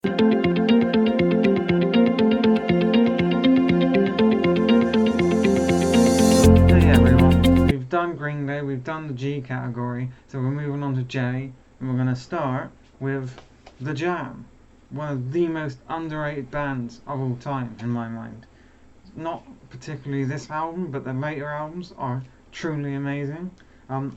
Hey everyone, we've done Green Day, we've done the G category, so we're moving on to J, and we're going to start with The Jam, one of the most underrated bands of all time in my mind. Not particularly this album, but the later albums are truly amazing. Um,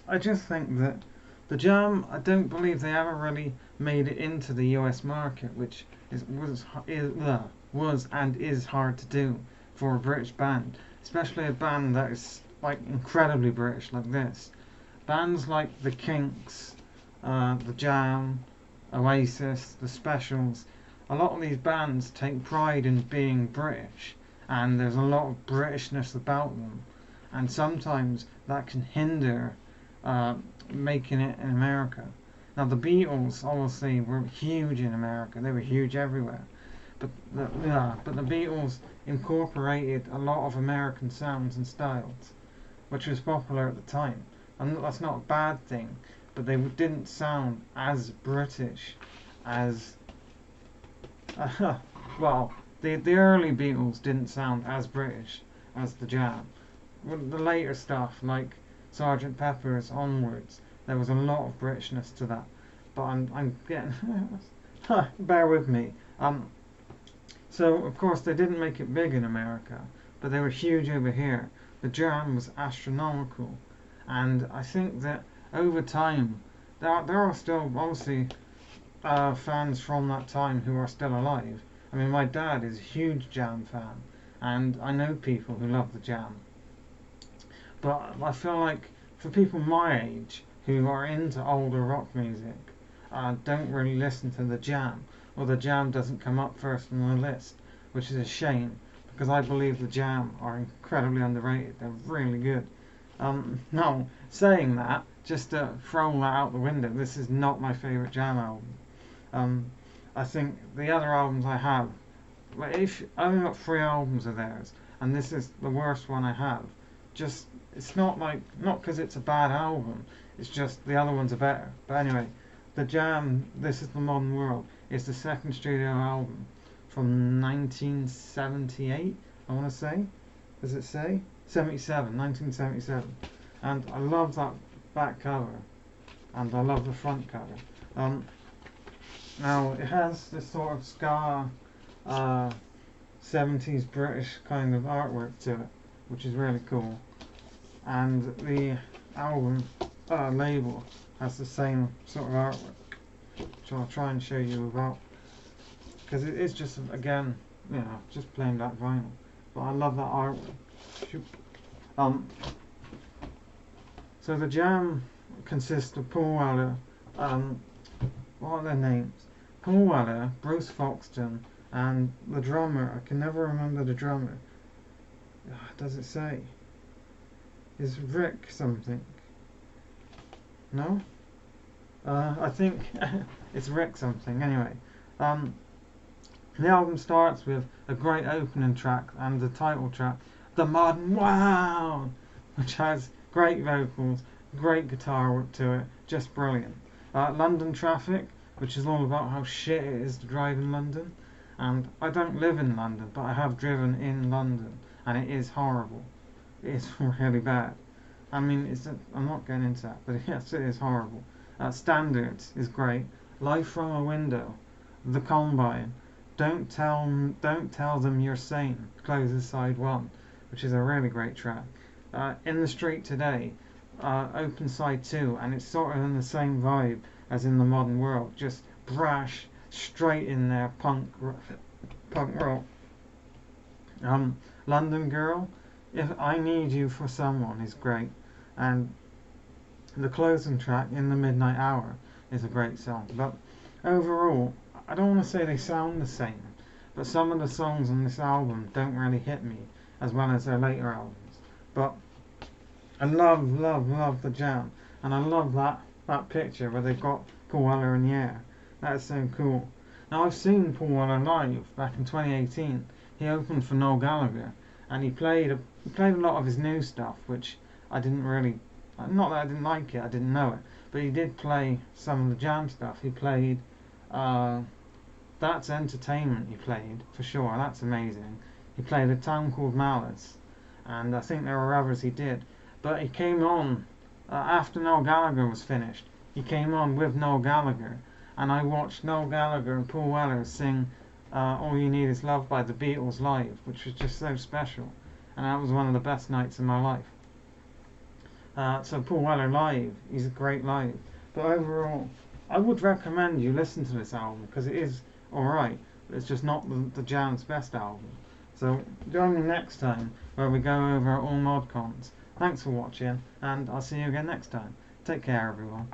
I just think that The Jam, I don't believe they ever really made it into the US market, which was and is hard to do for a British band, especially a band that is like incredibly British like this. Bands like The Kinks, The Jam, Oasis, The Specials, a lot of these bands take pride in being British, and there's a lot of Britishness about them, and sometimes that can hinder uh, making it in America. Now the Beatles obviously were huge in America; they were huge everywhere. But the Beatles incorporated a lot of American sounds and styles, which was popular at the time. And that's not a bad thing, but they didn't sound as British as well. The early Beatles didn't sound as British as the Jam. With the later stuff, like Sergeant Pepper's onwards, there was a lot of Britishness to that. But I'm getting bear with me. So of course they didn't make it big in America, but they were huge over here. The Jam was astronomical, and I think that over time there are still obviously fans from that time who are still alive. I mean, my dad is a huge Jam fan, and I know people who love the Jam. But I feel like for people my age who are into older rock music, don't really listen to the Jam, or the Jam doesn't come up first on the list, which is a shame because I believe the Jam are incredibly underrated. They're really good. Now, saying that, just to throw that out the window, this is not my favourite Jam album. Um, I think the other albums I have, well, if I only got three albums of theirs, and this is the worst one I have. Just it's not because it's a bad album. It's just the other ones are better. But anyway, the Jam, This Is the Modern World, is the second studio album from 1978. I want to say, does it say 77? 1977, and I love that back cover, and I love the front cover. Um, Now it has this sort of ska, uh, 70s British kind of artwork to it, which is really cool. And the album label has the same sort of artwork, which I'll try and show you about, because it is just again, just plain black vinyl. But I love that artwork. Um, so the Jam consists of Paul Weller, what are their names? Paul Weller, Bruce Foxton, and the drummer. I can never remember the drummer. Does it say? Is Rick something? No? I think it's Rick something. Anyway, um, the album starts with a great opening track and the title track, The Modern Wow, which has great vocals, great guitar work to it, just brilliant. London Traffic, which is all about how shit it is to drive in London. And I don't live in London, but I have driven in London, and it is horrible. It is really bad. I mean, I'm not getting into that, but yes, it is horrible. Standards is great. Life from a Window, The Combine, don't tell them you're sane. Closes side one, which is a really great track. In the Street Today, open side two, and it's sort of in the same vibe as in the Modern World, just brash, straight in there, punk rock. London Girl, If I Need You for Someone is great, and the closing track, In the Midnight Hour, is a great song. But overall, I don't want to say they sound the same, but some of the songs on this album don't really hit me as well as their later albums. But I love the Jam, and I love that picture where they've got Paul Weller in the air. That is so cool. Now I've seen Paul Weller live back in 2018. He opened for Noel Gallagher, and he played a lot of his new stuff, which I didn't really, not that I didn't like it, I didn't know it, but he did play some of the Jam stuff. He played That's entertainment he played, for sure. That's amazing. He played A Town Called Malice, and I think there were others he did. But he came on after Noel Gallagher was finished. He came on with Noel Gallagher, and I watched Noel Gallagher and Paul Weller sing All You Need Is Love by the Beatles live, which was just so special. And that was one of the best nights of my life. So Paul Weller live, he's a great live. But overall, I would recommend you listen to this album because it is alright, but it's just not the Jam's best album. So join me next time where we go over all mod cons. Thanks for watching, and I'll see you again next time. Take care, everyone.